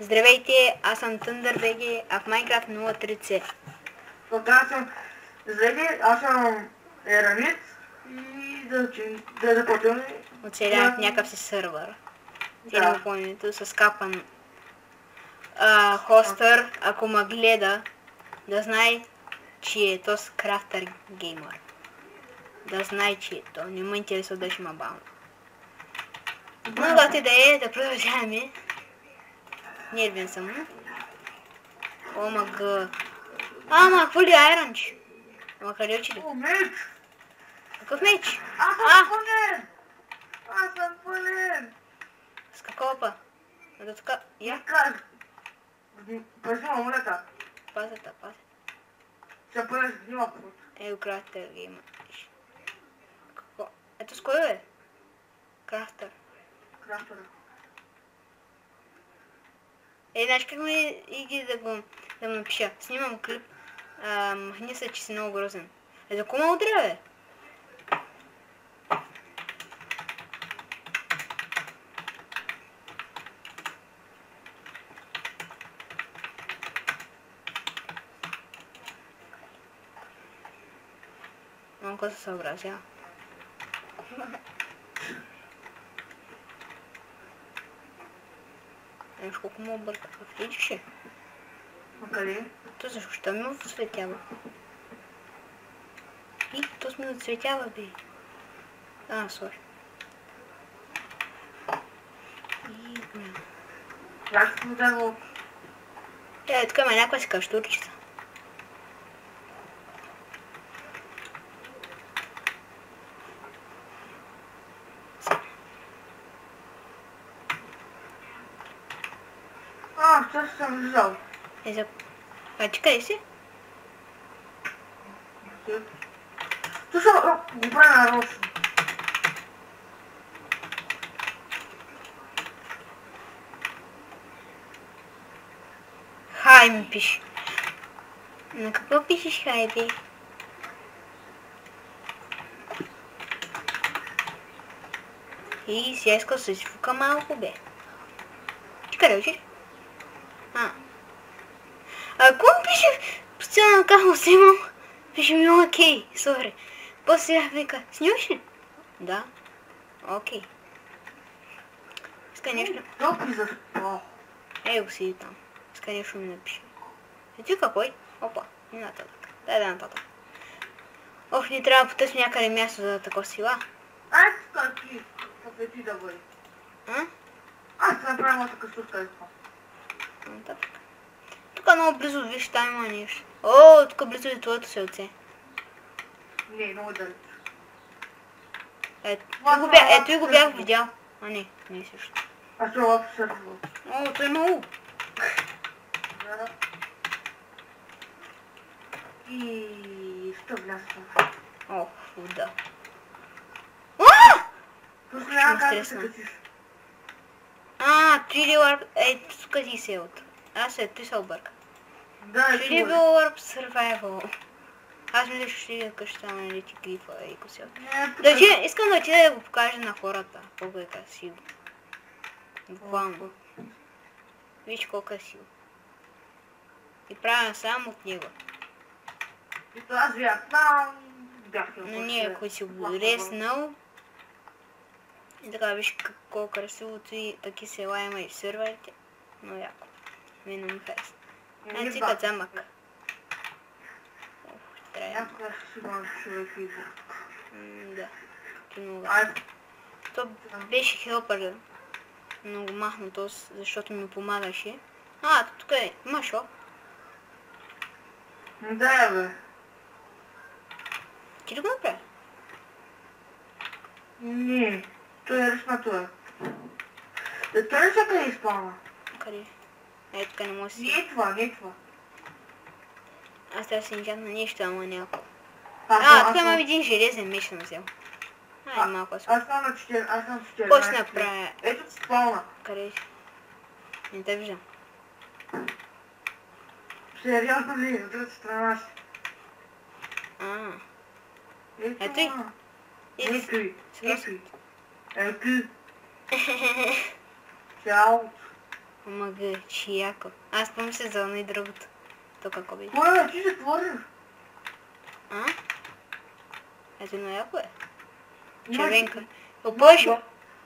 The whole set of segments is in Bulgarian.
Здравейте, аз съм ThunderBG, а в Minecraft 03C. Тогава съм... Здравейте, аз съм Еранит и да започваме... Оцелявам в някакъв си сървър. Ти не го помните, с капан. Хостър, ако ме гледа, да знае, че е то с крафтър геймър. Да знае, че е то. Не ме интересува да ще ма бавно. Много ти да е, да продължаваме. Нервен съм. Омага. Ама, какво ли айронч? Ама къде отиде? О, меч! Какъв меч? Аз съм пълнен! Аз съм пълнен! С какво па? Ето така, я? Как? Пази омлета. Пазата. Ще пълнеш гнима път. Ево крафтър геймър. Какво? Ето с кой е? Крафтър. Крафтера. Знаеш как ме иди да му напиша? Снимам клип. Махни се, че си много грозен. За кого ме удря, бе? Малко се съобразя. Еш колко му обърка. Видиш ли? А къде? То защо ми осветява? И то ми отсветява, бе. Сори. И бля. Как съм да го... Тук има някаква си каштурчица. Също съм виждал. Ти къде си? Слушай, го прави нарочно. Хай ми пише. На какво пишеш хай, бе? И сега искал да се изфука малко, бе. Ти къде учиш? Ако ми пише постоянно као се имам, пише ми окей, сори. После сега вика, снимаш ли? Да. Окей. Иска нещо. Толкова заспал. Го си там. Иска нещо ми напише. Ти кой? Опа, не нататък. Дай нататък. Не трябва да потърсим някъде място за такова сила. Ай, скъпи, съвети да бъде. Аз ще направя моята кастурка искам. Нататък. Тук много близо, виж, там има нещо. Тук близо е твоето селце. Не, много далеч. Ето и го бях видял. Не е също. Аз ще лапо сърфвам. Той е много. И ще влязам. Да. Тук няма как да се качиш. 3D Warp, тук си селото. Той се обърка. Да, 3D Warp Survival. Аз мисля, че ще да къща, нали ти клипа и коселото. Искам да отида да го покажа на хората. Колко е красиво. Буквално. Виж колко е сило. И правя само от него. Ето аз бях там. Но ние, ако си го реснал. И така, виж колко красиво и таки села има и в серверите. Но яко. Мене ми хареса. Ти като замък. Трябва. Да. То беше хелпър. Много махнато, защото ми помагаше. Тук е. Имаш ло? Да, бе. Ти ли го направи? Не. Той е ръчна. Той не чака да изпълна. Къде? Тук не може да си. Не е това. Аз трябва да си инжантна нещо, ама някакво. Тук има един железен меч съм взел. Малко аз. Аз съм на 14. Какво ще направя? Ето си спална. Къде си? Не те виждам. Сериозно ли? От другата страна си. Ето и. Ето и. Чао. Ама га, че яко. Аз помисля за и другото. То какво би? Кое, ти затвориш? А? Ето на яко е. Има Червенка. си-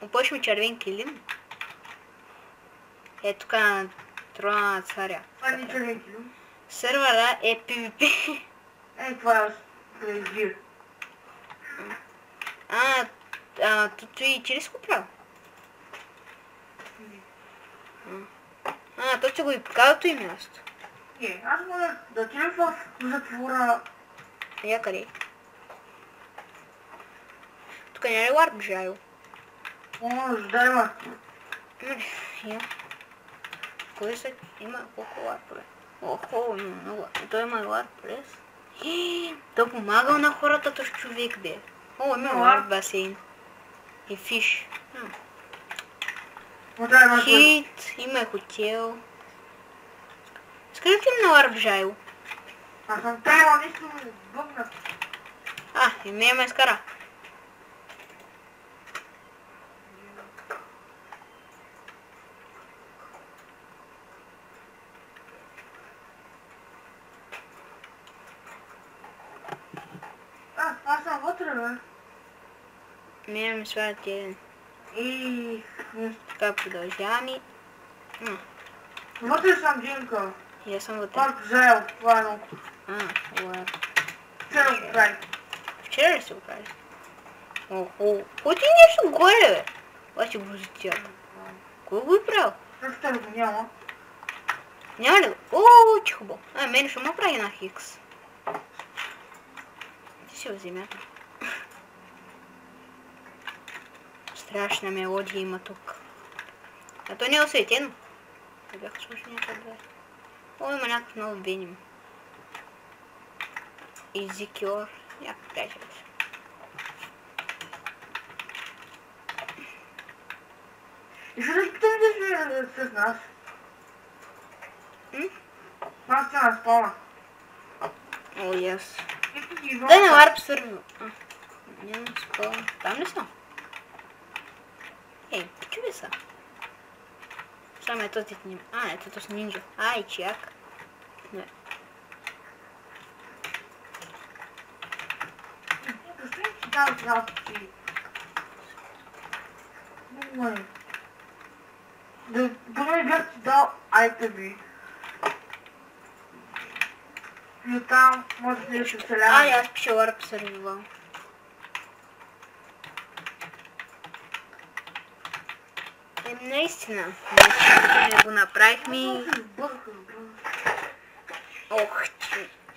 Опоиш ми червен килим. Е тук на трона на царя. Това не е червен килим. Сървъра е PvP. Това е Грейзир. Той ти ли си го правил? Той си го и показал той място. Аз мога да отидем в затвора. Я къде? Тук няма ли ларп жайл? Може да има. Я. Кой са? Има колко ларпове? Охо, има много. Той има ларп през. Той помагал на хората с човек, бе. О, има ларп басейн. И фиш. Хит, има хотел. Скажи ли на ларп жайл? Аз съм трябва нещо ми бъгна. И ме ме скара. Аз съм вътре, бе. Мене ми свалят един. И... Така продължаваме. Вътре съм Джинка. И аз съм вътре. Пак заел, това е много. Ларп. Вчера го прави. Вчера ли си го прави? Охо. Кой ти нещо горе, бе? Това си го затя. Кой го е правил? Вчера го няма. Няма ли го? О, че хубаво. Мене ще му прави на Хикс. Ти си в земята. Страшна мелодия има тук. А то не е осветено. Не бях слушал някъде. О, има някакъв нов беним. Изикиор. Някакъв приятел. И ще да питам да си с нас. Аз ще на спомня. О, яс. Да Дай на ларп сървил. Няма спомня. Там ли са? Ей, почуви са. Само е този ним. Ето с нинджа. Ай, чак. Не. Да, здравствуй. Да, поне бях ти дал айтеми. И оттам може да се вселява. Аз пиша ларп сървивал. Наистина. Не го направихме. Ох,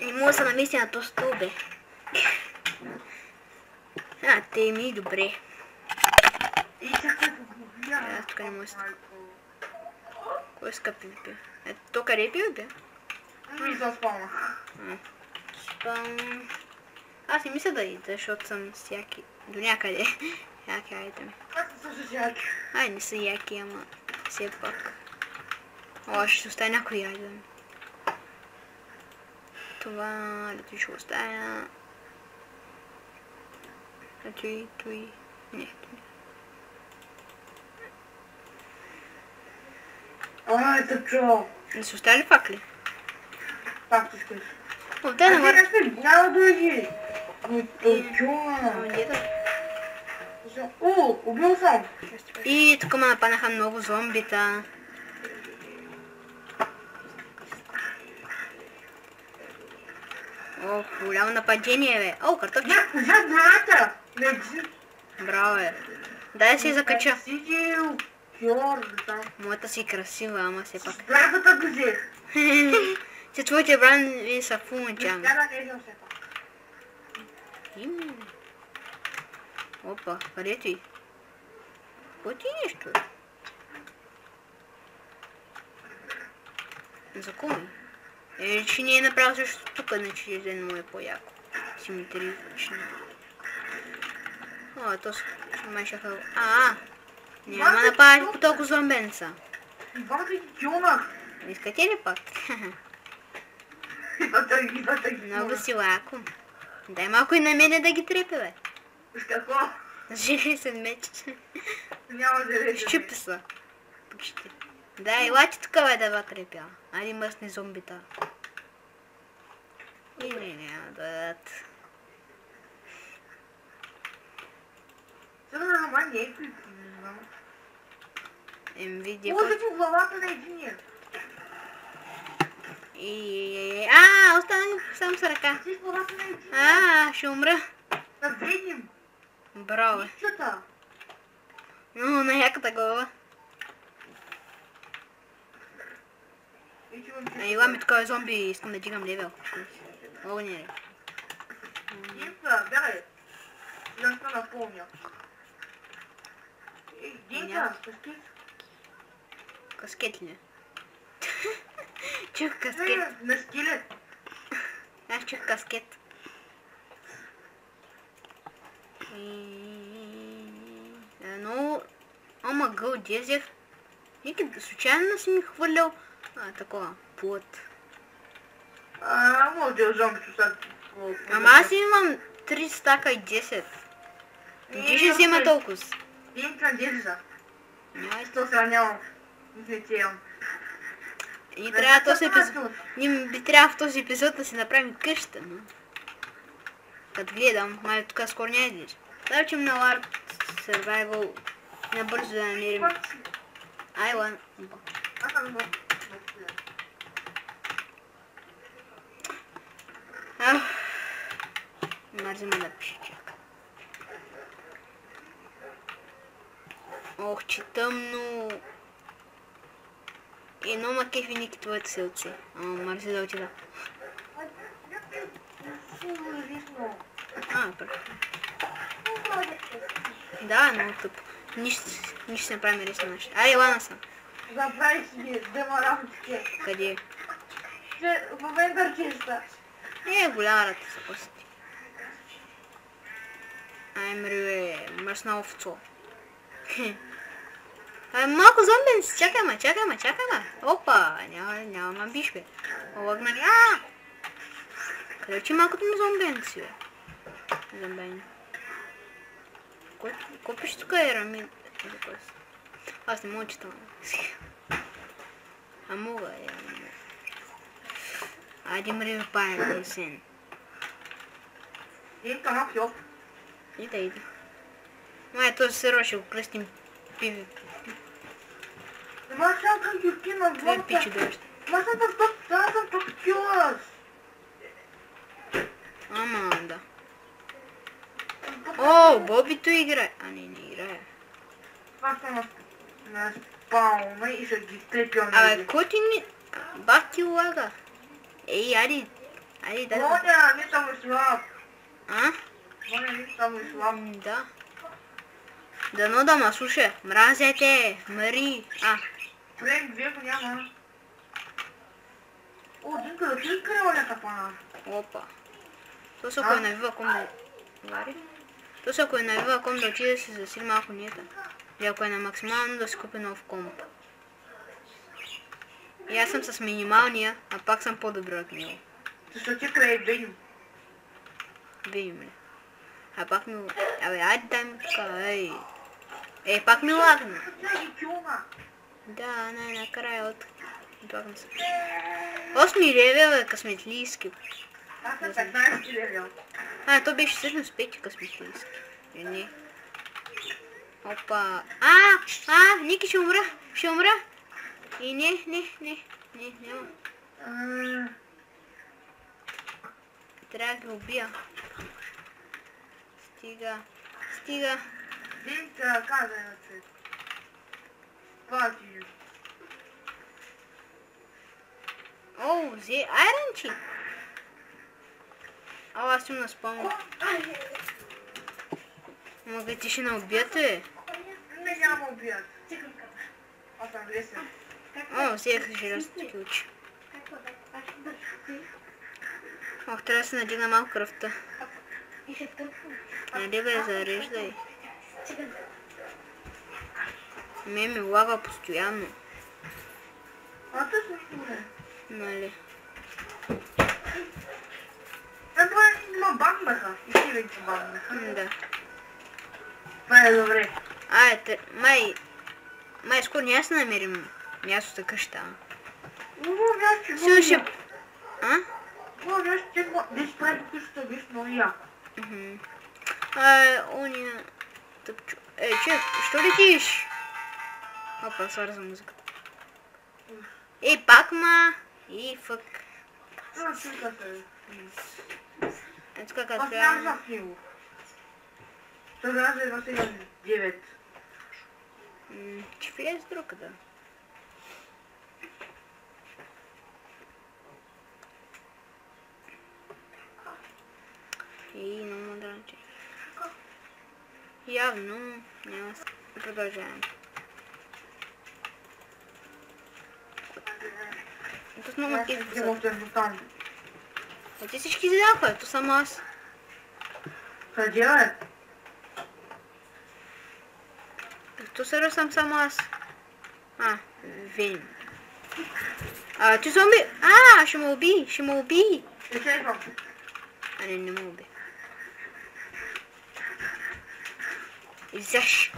не мога да се намеси на този стол, бе. Те ми добре. Аз тук не мога да се... Кой е ска PvP? То къде е PvP? Ми за спална. Спам... Аз не мисля да ида, защото съм всяки... До някъде. Яки айтеми. Аз съм също яки. Не са яки, ама все пак. Ще оставя някой айдем. Това лето ще оставя. Той. Не. Ето чо. Не са оставили факли? Как ти искаш? Отдай на ларп. Няма да иди. Чо. Убил съм. И тук ме напанаха много зомбита. Голямо нападение, бе. Картофче. Взят граната. Браво, бе. Дай си закача. Моята си красива, ама все пак. Граната го взех. Че твоите брани са фумачан. Опа, къде ти? Кой ти нещо? За кой? Че не е направил също тук, значи едно е по-яко. Симетрично. То май ще хъл... Няма да пади по толкова зомбенца. Искате ли пак? Много си лако. Дай малко и на мене да ги трепе, бе. С какво? С железен меч. Няма железен меч. Щупи са. Почти. Да, елате тук, бе, да вътрепя. Айде мъсни зомбита. И няма да дадат. Сега на май не е крипи, не знам. Видя Може по главата на единия. Остана сам с ръка. Си с главата на единия. Ще умра. Да видим. Браво. Ницата. Но на яката глава. Ела ми такова зомби, искам да дигам левел. Огъня. Динка, бягай. Да се напомня. Динка, каскет. Каскет ли? Чух каскет. На скелет. Аз чух каскет. Но... Ама гъл дезех. Никъде случайно си ми хвърлял такова плът. Може да зомбито сега. Ама аз имам 3 стака и 10. Ти ще взема толкова. Динка, деза. Няма. Що сега нямам. Не ти имам. И трябва този епизод. Ние би трябва в този епизод да си направим къща, но... Като гледам, май тук скоро няма излиза. Да учим на Lart Survival. Набързо да намерим. Айла. Аз съм го. Мързима да пише, чака. Ох, че тъмно. Едно ма кефи Ники твоите селци. Мързи да отида. Да, много тъпо. Нищо ще направим лесно нещо. Айде, лана съм. Забрави си дема рамче. Къде? В момента чиста. Голяма рата са пъсти. Мрюе, мръсна овцо. Малко зомбенци, чакай ме. Опа, няма биш, бе. Лъгнали. Къде че малкото му зомбенци, бе? Зомбени. Кой пише тук е Рамин? Аз не мога читам. Мога, Айде мръв пая песен. Динка, малко йоп. Иде. Този серо ще го кръстим пиви. Ма сега към юрки на Това е двамата. пичи дойде. Ма съм тук кюлас. Ама, да. О, Бобито играе. Не играе. Аз съм на спауна и ще ги трепя. Кой ти ни... Бах ти лага. Айде, да. Моня, не съм слаб. Моня, не съм слаб. Да. Дано да ма слуша. Мразете, Мари. Прем, две няма. О, Динка, да ти изкарила някаква пана. Опа. То са ако е навива ком да... Вари? То са ако е навива ком да отиде да се засили малко ниета. И ако е на максимално да си купи нов комп. И аз съм с минималния, а пак съм по-добър от него. Защо ти край Вейм? Вейм ли? Пак ми... айде дай ми тука, пак ми лагна. Да, най-накрая от... Лагна се. 8 левел е късметлийски. Аз съм 15 левел. То беше 7 с 5 късметлийски. Не. Опа. Ники ще умра. И няма. Трябва да ги убия. Стига. Динка, каза на цвет. Пати. Взе айрончи. Аз съм на спомня. Мога ти ще не убият, бе. Не, няма убият. Аз съм лесен. Взех железните ключи. Трябва да се надигна малко кръвта. Нали бе, зареждай. Ми лага постоянно. Аз съм сигурен. Нали. Това има бамбаха. И ти вече бамбаха. Да. Това е добре. Май скоро ние се намерим мястото къща. Все ще... А? Можеш, че да изправи къщата, виж много яко. Оня... Тъпчо. Че, що летиш? Опа, свърза музиката. Пак ма! Фък. Ето как аз нямам за него. Сега за 9. Ще влезе друг, да. Много дранче. Явно няма да продължаваме. Тут много кизи посад. Ти всички изядаха, ето само аз. Какво делает? То сериозно съм само аз. Вин. Ти зомби! Ще ме уби! Ще ме уби! Не ме уби. Изяш!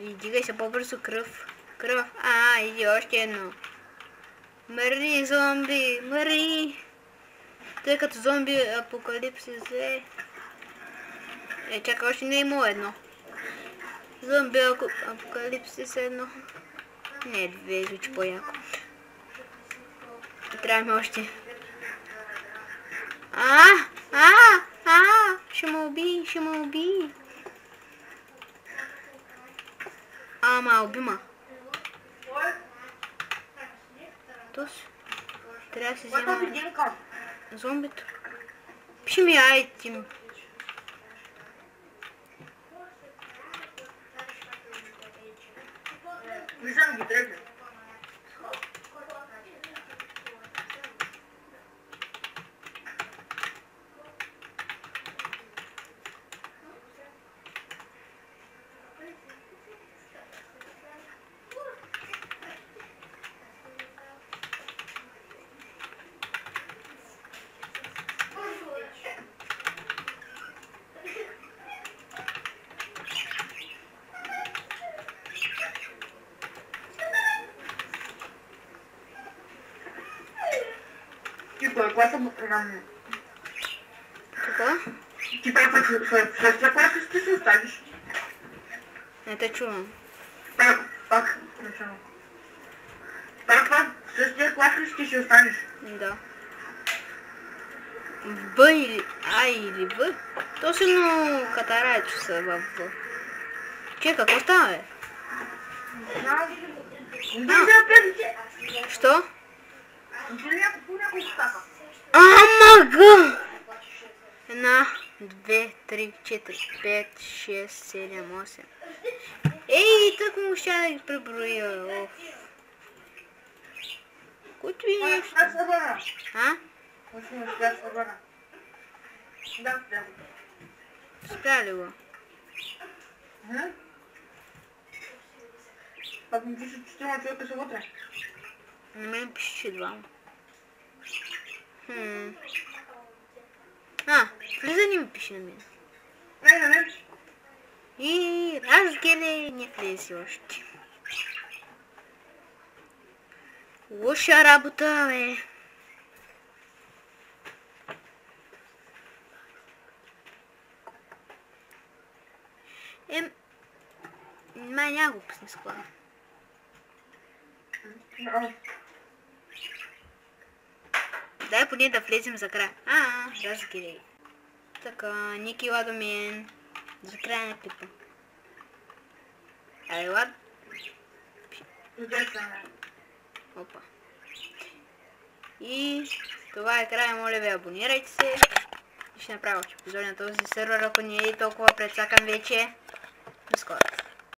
Дигай се по-бързо кръв. Кръв. Иди още едно. Мърни, зомби! Мърни! Тъй като зомби апокалипсис е... Чакай, още не е имало едно. Зомби апокалипсис едно. Не, две звучи по-яко. Трябваме още. Ще ме уби, ще ме уби. Уби ма. Тос. Трябва да се взема зомбито. Пиши ми айтим. Виждам ги тръгне. Какво? Ти пак ще се оставиш. Не те чувам. Пак начало. Пак същия клас ли ще се останеш? Да. В Б или А или В? То си много катарайчо са в В. Че, какво става, бе? Що? Амага! 1, 2, 3, 4, 5, 6, 7, 8. Так му ще да ги преброя. Който и нещо. Спря ли го? Пак ми пише, че 4 човека са вътре. На мен пише, че 2. Влиза не ми пише на мен. Не. И разгеле не влезе още. Лоша работа, бе. Май няма глупостни склада. Дай поне да влезем за края. Разгирей. Така, Ники Ладомен. За края на клипа. Лад. Опа. И това е края, моля ви, абонирайте се. И ще направя още епизоди на този сервер, ако не е толкова предсакан вече. До скоро.